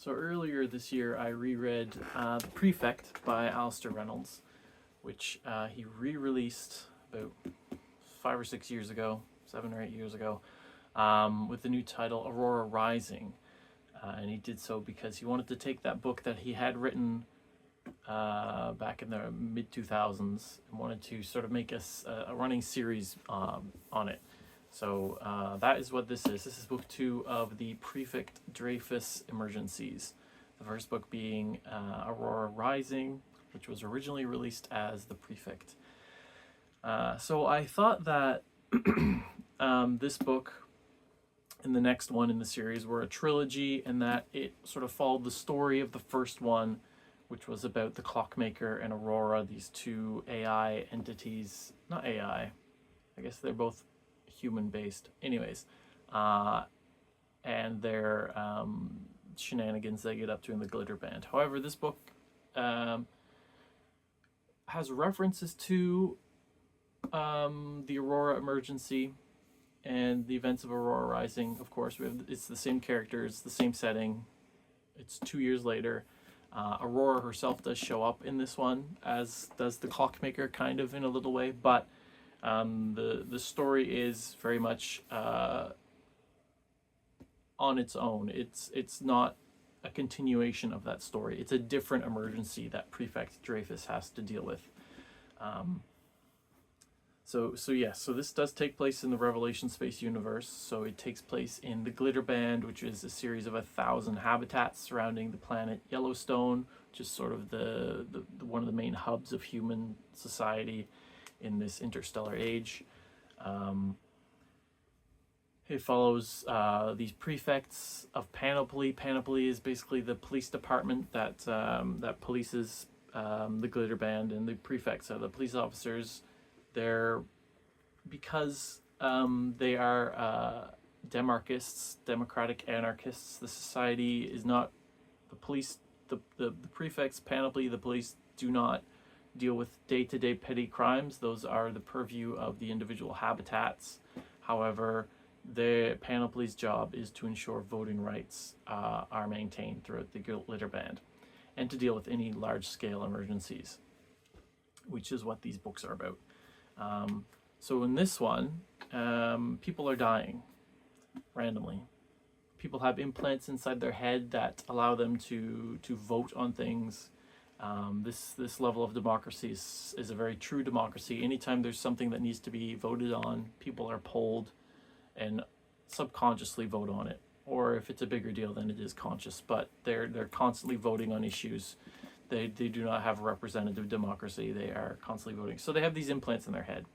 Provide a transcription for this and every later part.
So earlier this year, I reread The Prefect by Alastair Reynolds, which he re-released about 5 or 6 years ago, 7 or 8 years ago, with the new title Aurora Rising. And he did so because he wanted to take that book that he had written back in the mid-2000s and wanted to sort of make a running series on it. So that is what this is. This is book 2 of the Prefect Dreyfus Emergencies. The first book being Aurora Rising, which was originally released as The Prefect. So I thought that this book and the next one in the series were a trilogy, and that it sort of followed the story of the first one, which was about the Clockmaker and Aurora, these two AI entities. Not AI, I guess they're both human-based. Anyways, and their shenanigans they get up to in the Glitter Band. However, this book has references to the Aurora Emergency and the events of Aurora Rising. Of course, it's the same characters, the same setting. It's 2 years later. Aurora herself does show up in this one, as does the Clockmaker, kind of in a little way, but the story is very much on its own. It's not a continuation of that story. It's a different emergency that Prefect Dreyfus has to deal with. So this does take place in the Revelation Space Universe. So it takes place in the Glitter Band, which is a series of 1,000 habitats surrounding the planet Yellowstone, which is sort of the one of the main hubs of human society in this interstellar age. It follows these prefects of Panoply. Panoply is basically the police department that polices the Glitter Band, and the prefects are the police officers. They're, because they are demarchists, democratic anarchists. The society is not the police. The prefects, Panoply, the police do not deal with day-to-day petty crimes. Those are the purview of the individual habitats. However, the Panoply's job is to ensure voting rights are maintained throughout the Glitter Band, and to deal with any large-scale emergencies, which is what these books are about. So in this one, people are dying randomly. People have implants inside their head that allow them to vote on things. This level of democracy is a very true democracy. Anytime there's something that needs to be voted on, people are polled and subconsciously vote on it. Or if it's a bigger deal, then it is conscious. But they're constantly voting on issues. They do not have representative democracy. They are constantly voting. So they have these implants in their head,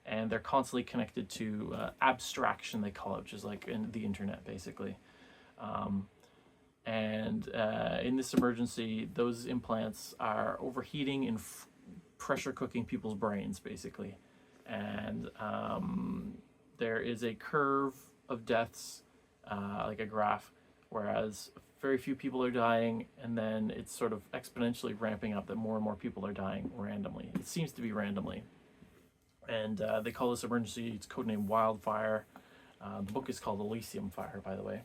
and they're constantly connected to abstraction, they call it, which is like in the internet, basically. In this emergency, those implants are overheating and pressure cooking people's brains, basically. And there is a curve of deaths, like a graph, whereas very few people are dying, and then it's sort of exponentially ramping up that more and more people are dying randomly. It seems to be randomly. And they call this emergency, it's codenamed Wildfire. The book is called Elysium Fire, by the way.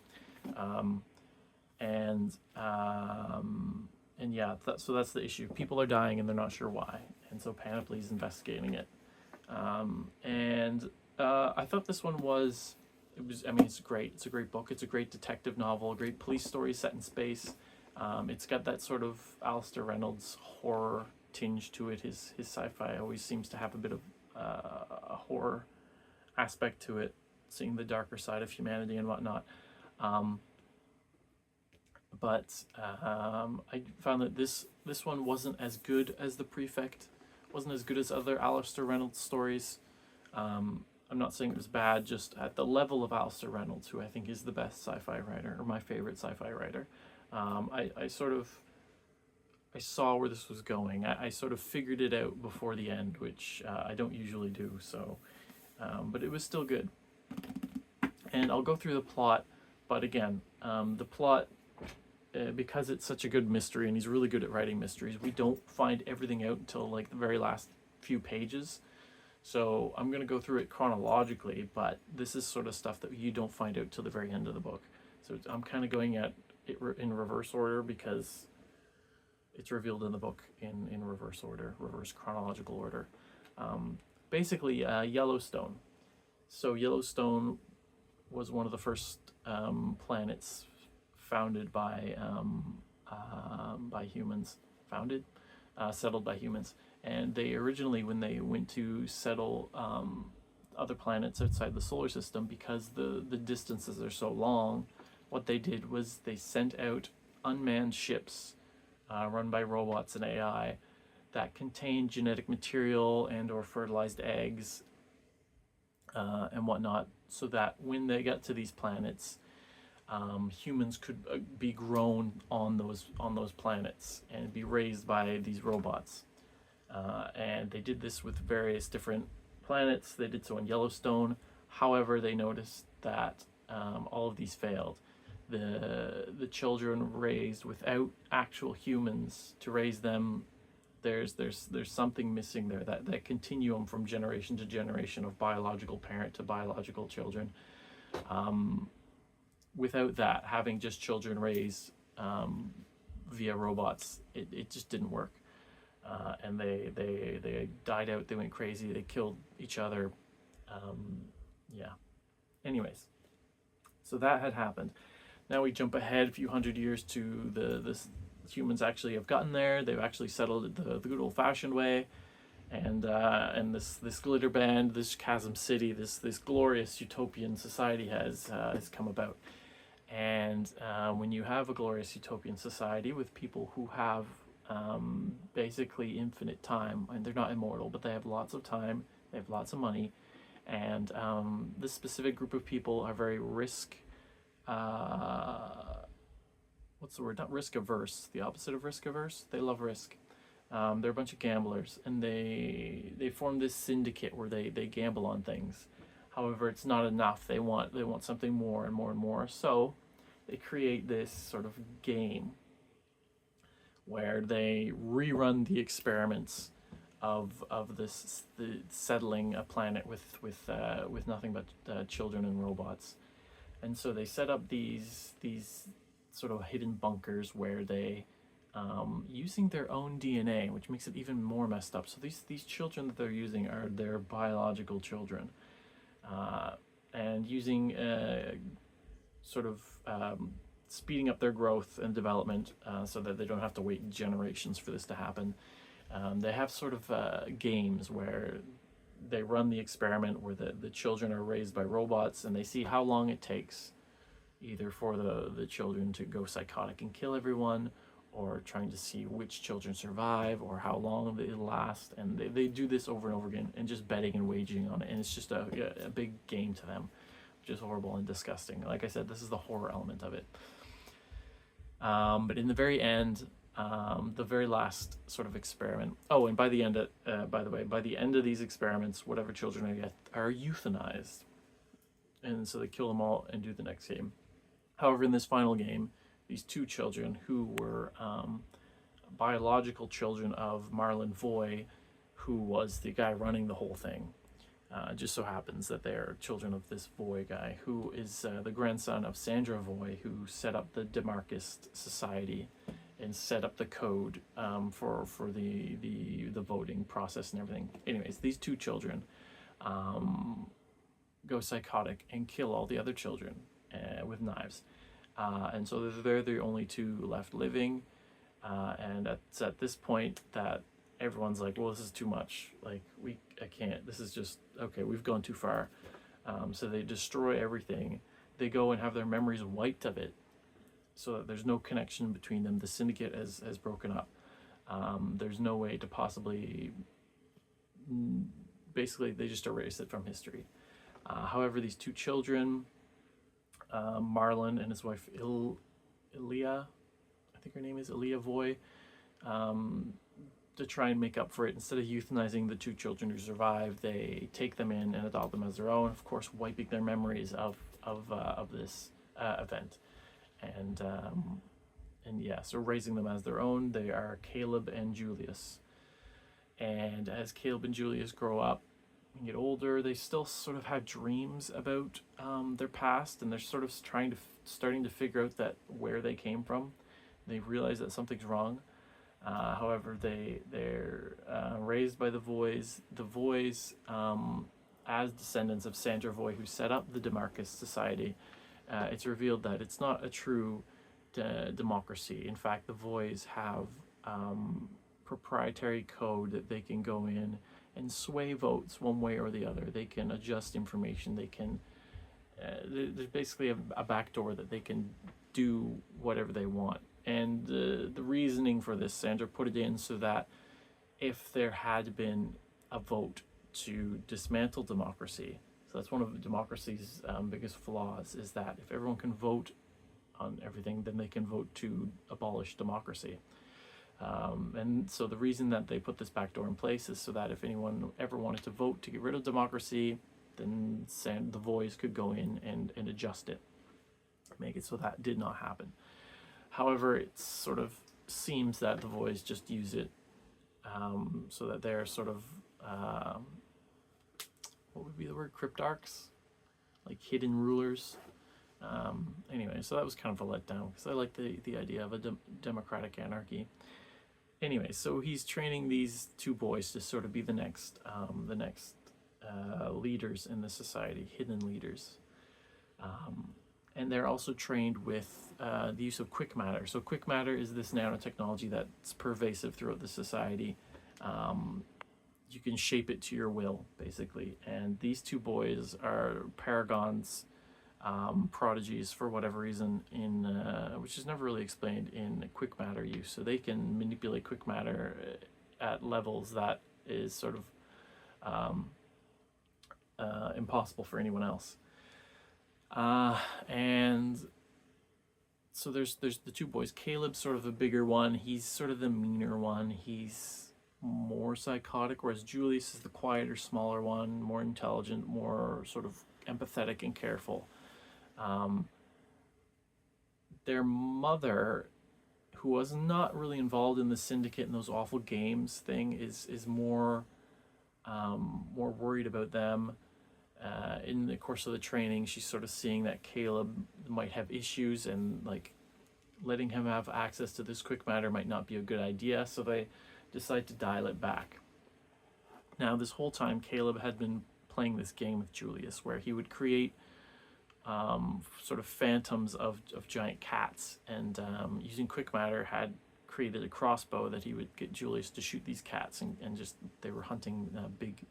Yeah, so that's the issue. People are dying and they're not sure why. And so Panoply's investigating it. I thought this one it's great. It's a great book. It's a great detective novel, a great police story set in space. It's got that sort of Alastair Reynolds horror tinge to it. His sci-fi always seems to have a bit of a horror aspect to it, seeing the darker side of humanity and whatnot. But I found that this one wasn't as good as The Prefect, wasn't as good as other Alastair Reynolds stories. I'm not saying it was bad, just at the level of Alastair Reynolds, who I think is the best sci-fi writer, or my favorite sci-fi writer. I saw where this was going. I sort of figured it out before the end, which I don't usually do, so, but it was still good. And I'll go through the plot, but again, the plot, because it's such a good mystery, and he's really good at writing mysteries, we don't find everything out until like the very last few pages. So I'm going to go through it chronologically, but this is sort of stuff that you don't find out till the very end of the book. So I'm kind of going at in reverse order because it's revealed in the book in reverse order, reverse chronological order. Basically, Yellowstone. So Yellowstone was one of the first planets founded by humans, settled by humans. And they originally, when they went to settle other planets outside the solar system, because the distances are so long, what they did was they sent out unmanned ships run by robots and AI that contained genetic material and or fertilized eggs and whatnot, so that when they got to these planets, humans could be grown on those planets and be raised by these robots. And they did this with various different planets. They did so in Yellowstone. However, they noticed that all of these failed. The children raised without actual humans to raise them, there's something missing there. That continuum from generation to generation of biological parent to biological children. Without that, having just children raised via robots, it just didn't work. And they died out. They went crazy. They killed each other. Yeah. Anyways, so that had happened. Now we jump ahead a few hundred years to the humans actually have gotten there. They've actually settled it the good old-fashioned way, and this glitter band, this chasm city, this glorious utopian society has come about. And when you have a glorious utopian society with people who have basically infinite time, and they're not immortal, but they have lots of time, they have lots of money, and this specific group of people are very what's the word? Not risk averse. The opposite of risk averse. They love risk. They're a bunch of gamblers, and they form this syndicate where they gamble on things. However, it's not enough. They want something more and more and more. So they create this sort of game where they rerun the experiments of the settling a planet with nothing but children and robots. And so they set up these sort of hidden bunkers where they, using their own DNA, which makes it even more messed up. So these children that they're using are their biological children, and using sort of speeding up their growth and development so that they don't have to wait generations for this to happen. They have sort of games where they run the experiment where the children are raised by robots, and they see how long it takes either for the children to go psychotic and kill everyone, or trying to see which children survive or how long they last. And they do this over and over again, and just betting and wagering on it, and it's just a big game to them, which is horrible and disgusting. Like I said, this is the horror element of it. But in the very end, the very last sort of experiment. Oh, and by the end of these experiments, whatever children are euthanized, and so they kill them all and do the next game. However, in this final game, these two children who were biological children of Marlon Voy, who was the guy running the whole thing. Just so happens that they're children of this Voy guy, who is the grandson of Sandra Voy, who set up the Demarchist Society and set up the code for the voting process and everything. Anyways, these two children go psychotic and kill all the other children with knives. And so they're the only two left living. And it's at this point that everyone's like, well, this is too much. Like, I can't. This is just, okay, we've gone too far. So they destroy everything. They go and have their memories wiped of it, so that there's no connection between them. The syndicate has broken up. There's no way to possibly, basically they just erase it from history. However, these two children, Marlon and his wife Ilia, I think her name is Ilia Voy, to try and make up for it, instead of euthanizing the two children who survived, they take them in and adopt them as their own, of course wiping their memories of this event. And yeah, so raising them as their own. They are Caleb and Julius. And as Caleb and Julius grow up, and get older, they still sort of have dreams about their past, and they're sort of starting to figure out that where they came from. They realize that something's wrong. However, they're raised by the Voys. The Voys, as descendants of Sandra Voy, who set up the Demarcus Society, it's revealed that it's not a true democracy. In fact, the Voys have proprietary code that they can go in and sway votes one way or the other. They can adjust information. They can. There's basically a backdoor that they can do whatever they want. And the reasoning for this, Sandra put it in so that if there had been a vote to dismantle democracy, so that's one of democracy's biggest flaws, is that if everyone can vote on everything, then they can vote to abolish democracy. And so the reason that they put this backdoor in place is so that if anyone ever wanted to vote to get rid of democracy, then the Voys could go in and adjust it, make it so that did not happen. However, it sort of seems that the Voys just use it so that they're sort of, what would be the word, cryptarchs? Like hidden rulers. Anyway, so that was kind of a letdown because I like the idea of a democratic anarchy. Anyway, so he's training these two boys to sort of be the next leaders in the society, hidden leaders. And they're also trained with the use of quick matter. So quick matter is this nanotechnology that's pervasive throughout the society. You can shape it to your will, basically. And these two boys are paragons, prodigies for whatever reason, in which is never really explained, in quick matter use. So they can manipulate quick matter at levels that is sort of impossible for anyone else. And so there's the two boys. Caleb's sort of a bigger one. He's sort of the meaner one. He's more psychotic, whereas Julius is the quieter, smaller one, more intelligent, more sort of empathetic and careful. Their mother, who was not really involved in the syndicate and those awful games thing, is more worried about them. In the course of the training, she's sort of seeing that Caleb might have issues, and like letting him have access to this quick matter might not be a good idea, so they decide to dial it back. Now, this whole time, Caleb had been playing this game with Julius where he would create sort of phantoms of giant cats, and using quick matter had created a crossbow that he would get Julius to shoot these cats, and just they were hunting big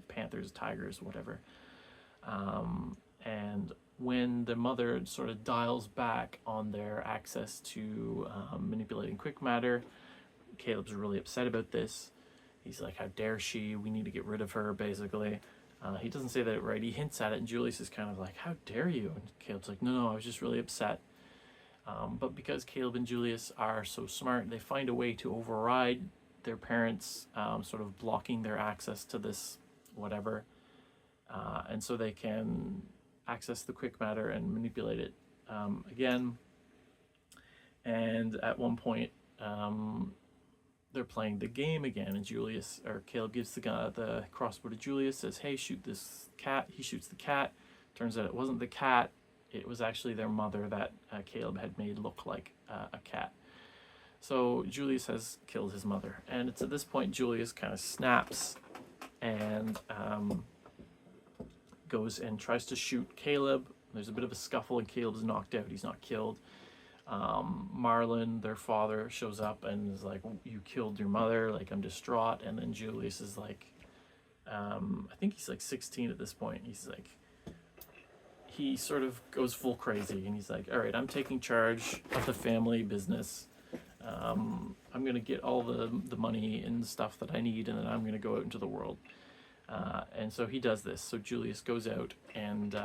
panthers, tigers, whatever. And when the mother sort of dials back on their access to manipulating quick matter, Caleb's really upset about this. He's like, how dare she? We need to get rid of her, basically. He doesn't say that right. He hints at it, and Julius is kind of like, how dare you? And Caleb's like, no, I was just really upset. But because Caleb and Julius are so smart, they find a way to override their parents, sort of blocking their access to this whatever. And so they can access the quick matter and manipulate it again. And at one point, they're playing the game again, and Caleb gives the crossbow to Julius, says, hey, shoot this cat. He shoots the cat. Turns out it wasn't the cat. It was actually their mother that Caleb had made look like a cat. So Julius has killed his mother. And it's at this point Julius kind of snaps and goes and tries to shoot Caleb. There's a bit of a scuffle, and Caleb's knocked out. He's not killed. Marlon, their father, shows up and is like, you killed your mother, like, I'm distraught. And then Julius is like, I think he's like 16 at this point. He's like, he sort of goes full crazy, and he's like, all right, I'm taking charge of the family business. I'm going to get all the money and stuff that I need, and then I'm going to go out into the world. And so he does this. So Julius goes out, and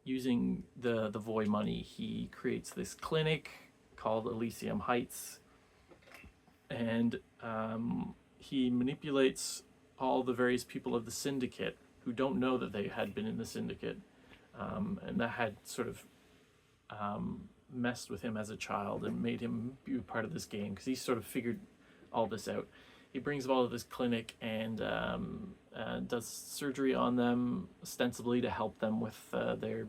using the Voy money, he creates this clinic called Elysium Heights, and he manipulates all the various people of the syndicate who don't know that they had been in the syndicate, and that had sort of messed with him as a child and made him be part of this game, because he sort of figured all this out. he brings them all to this clinic and does surgery on them, ostensibly to help them with their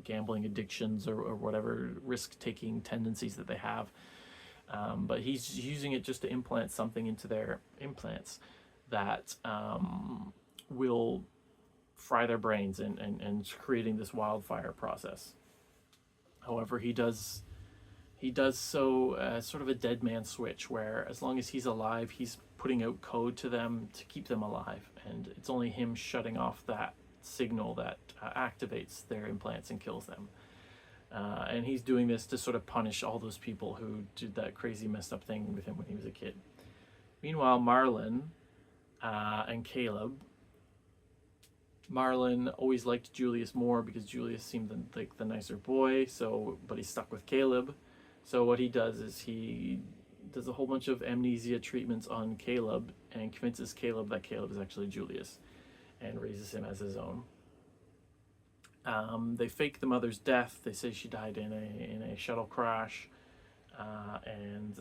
gambling addictions or whatever risk-taking tendencies that they have. But he's using it just to implant something into their implants that will fry their brains and creating this wildfire process. However, he does so sort of a dead man switch, where as long as he's alive, he's putting out code to them to keep them alive, and it's only him shutting off that signal that activates their implants and kills them. And he's doing this to sort of punish all those people who did that crazy messed up thing with him when he was a kid. Meanwhile, Marlon and Caleb. Marlon always liked Julius more because Julius seemed like the nicer boy, but he's stuck with Caleb. So what he does is he does a whole bunch of amnesia treatments on Caleb and convinces Caleb that Caleb is actually Julius and raises him as his own. They fake the mother's death. They say she died in a shuttle crash, and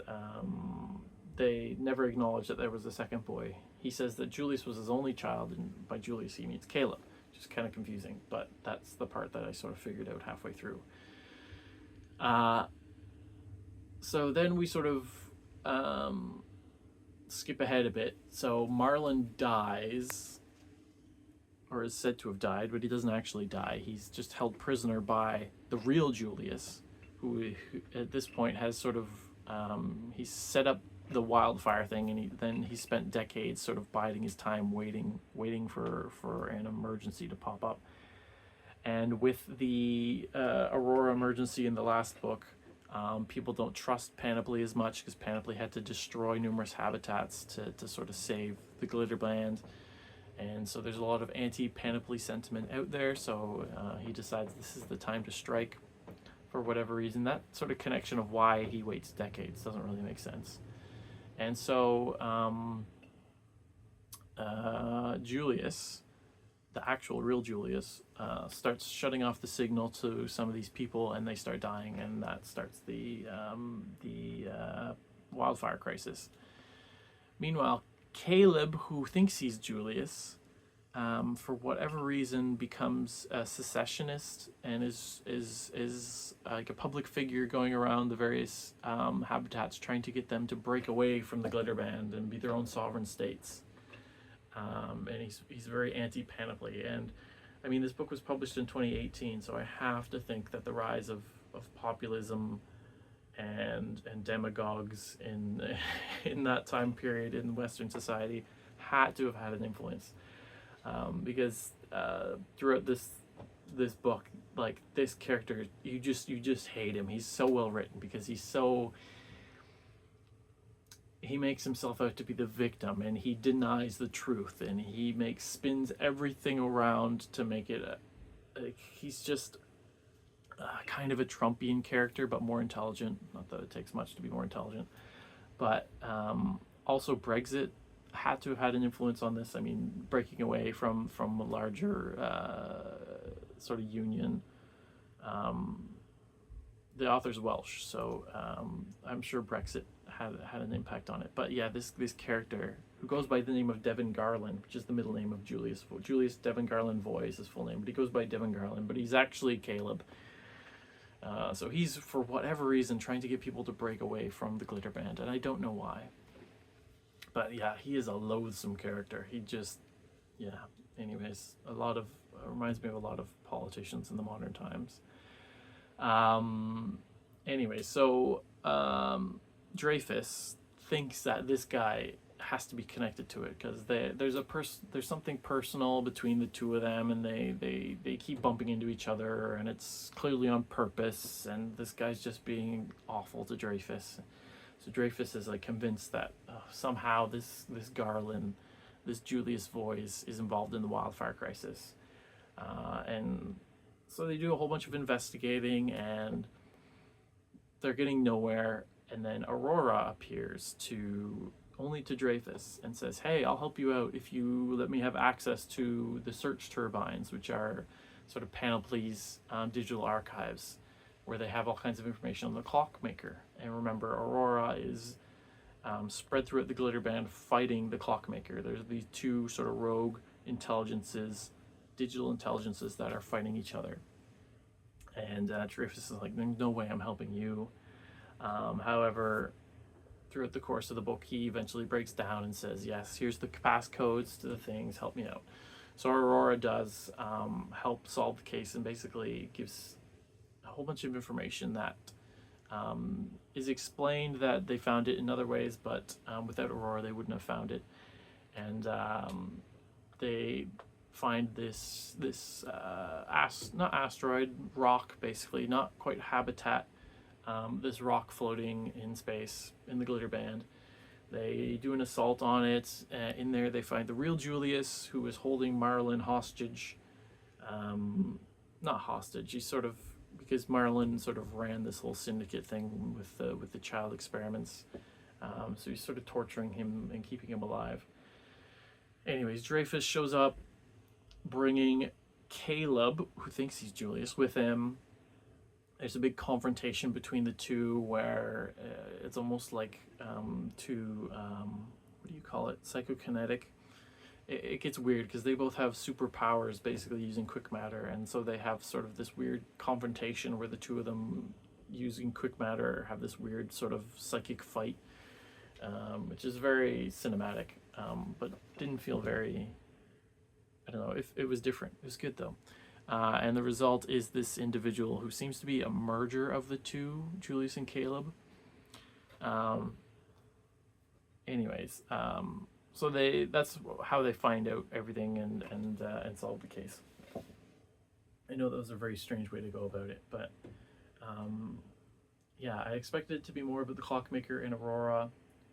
they never acknowledge that there was a second boy. He says that Julius was his only child, and by Julius he means Caleb, which is kind of confusing, but that's the part that I sort of figured out halfway through. So then we sort of skip ahead a bit. So Marlon dies, or is said to have died, but he doesn't actually die. He's just held prisoner by the real Julius, who at this point has sort of, he's set up the wildfire thing, and then he spent decades sort of biding his time, waiting for an emergency to pop up. And with the Aurora emergency in the last book, people don't trust Panoply as much because Panoply had to destroy numerous habitats to sort of save the Glitterband. And so there's a lot of anti-Panoply sentiment out there, so he decides this is the time to strike for whatever reason. That sort of connection of why he waits decades doesn't really make sense. And so Julius, the actual real Julius, starts shutting off the signal to some of these people, and they start dying, and that starts the wildfire crisis. Meanwhile, Caleb, who thinks he's Julius, for whatever reason becomes a secessionist and is like a public figure going around the various habitats trying to get them to break away from the Glitterband and be their own sovereign states. And he's very anti-Panoply. And I mean, this book was published in 2018, so I have to think that the rise of populism and demagogues in that time period in Western society had to have had an influence, because throughout this book, like, this character, you just hate him. He's so well written because he makes himself out to be the victim, and he denies the truth, and he spins everything around to make it he's just kind of a Trumpian character, but more intelligent. Not that it takes much to be more intelligent, but also Brexit had to have had an influence on this. I mean, breaking away from a larger sort of union. The author's Welsh, so I'm sure Brexit had an impact on it. But yeah, this character, who goes by the name of Devin Garland, which is the middle name of Julius Devin Garland Voy is his full name, but he goes by Devin Garland, but he's actually Caleb. So he's, for whatever reason, trying to get people to break away from the Glitterband, and I don't know why. But yeah, he is a loathsome character. He just, yeah. Anyways, reminds me of a lot of politicians in the modern times. Anyway, so Dreyfus thinks that this guy has to be connected to it because there's something personal between the two of them, and they keep bumping into each other, and it's clearly on purpose, and this guy's just being awful to Dreyfus. So Dreyfus is like convinced that somehow this Garland, this Julius Voy is involved in the wildfire crisis, and so they do a whole bunch of investigating, and they're getting nowhere. And then Aurora appears only to Dreyfus and says, "Hey, I'll help you out if you let me have access to the search turbines, which are sort of Panoply's digital archives, where they have all kinds of information on the clockmaker." And remember, Aurora is spread throughout the Glitter Band fighting the Clockmaker. There's these two sort of rogue intelligences, digital intelligences that are fighting each other. And Dreyfus is like, there's no way I'm helping you. However, throughout the course of the book, he eventually breaks down and says, yes, here's the passcodes to the things, help me out. So Aurora does help solve the case and basically gives a whole bunch of information that is explained that they found it in other ways, but without Aurora they wouldn't have found it. And they find this not asteroid, rock, basically, not quite habitat, this rock floating in space in the Glitter Band. They do an assault on it. In there they find the real Julius, who is holding Marlin hostage. Not hostage, he's sort of, because Marlin sort of ran this whole syndicate thing with the child experiments. So he's sort of torturing him and keeping him alive. Anyways, Dreyfus shows up bringing Caleb, who thinks he's Julius, with him. There's a big confrontation between the two where it's almost like what do you call it? Psychokinetic. It gets weird because they both have superpowers, basically using quick matter, and so they have sort of this weird confrontation where the two of them using quick matter have this weird sort of psychic fight, which is very cinematic, but didn't feel very, I don't know, it was different. It was good though. And the result is this individual who seems to be a merger of the two, Julius and Caleb. So that's how they find out everything and solve the case. I know that was a very strange way to go about it, but yeah, I expected it to be more about the Clockmaker and Aurora.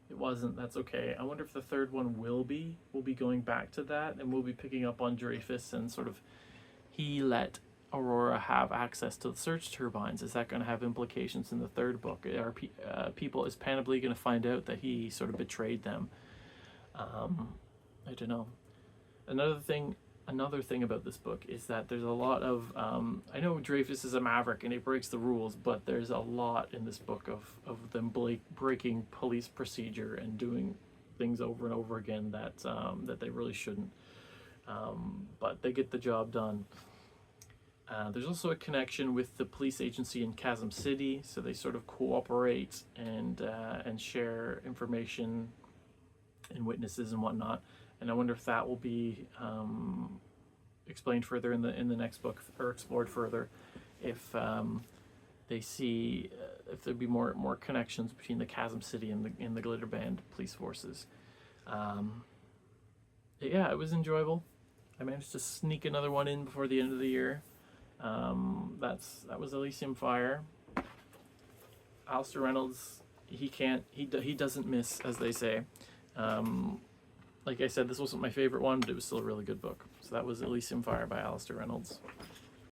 It wasn't. That's okay. I wonder if the third one will be. We'll be going back to that, and we'll be picking up on Dreyfus and sort of, he let Aurora have access to the search turbines. Is that going to have implications in the third book? Are is Panoply going to find out that he sort of betrayed them? I don't know. Another thing about this book is that there's a lot of, I know Dreyfus is a maverick and he breaks the rules, but there's a lot in this book of them breaking police procedure and doing things over and over again that they really shouldn't. But they get the job done. There's also a connection with the police agency in Chasm City, so they sort of cooperate and share information and witnesses and whatnot. And I wonder if that will be explained further in the next book, or explored further, if they see if there'd be more connections between the Chasm City and the Glitter Band police forces. Yeah, it was enjoyable. I managed to sneak another one in before the end of the year. That was Elysium Fire. Alastair Reynolds, he doesn't miss, as they say. Like I said, this wasn't my favorite one, but it was still a really good book. So that was Elysium Fire by Alastair Reynolds.